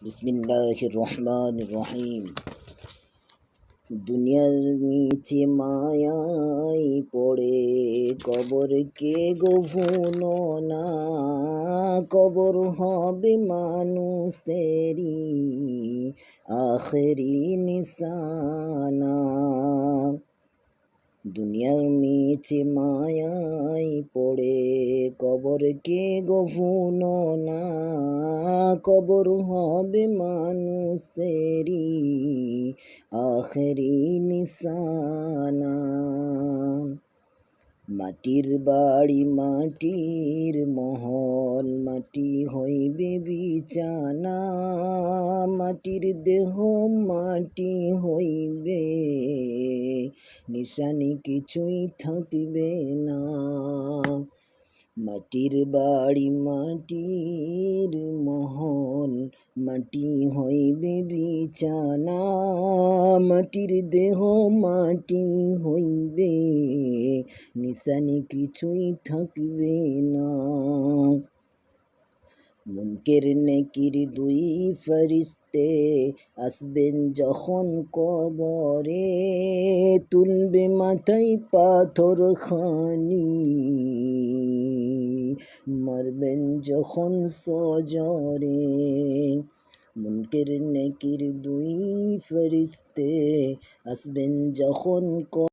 বিসমিল্লাহির রহমানির রহিম। দুনিয়ার নিচে মায়ায় পড়ে কবর কে গো ভুলো না, কবর হবে মানুষেরই আখেরি নিশানা। দুনিয়ার নিচে মায়ায় পড়ে কবর কে গো ভুলো না, কবর হবে মানুষেরই আখেরি নিশানা। মাটির বাড়ি মাটির মহল, মাটি হইবে বিছানা, মাটির দেহ মাটি হইবে, নিশানি কিছুই থাকবে না। মাটির বাড়ি মাটির মহল, মাটি হইবে বিছানা, মাটির দেহ মাটি হইবে, নিশানি কিছুই থাকবে না। মুনকের নেকির দুই ফেরেশতে আসবেন যখন কবরে, তুলবে মাথায় পাথর খানি, মারবেন যখন সজরে। মুনকের নেকির দুই ফেরেশতে আসবেন যখন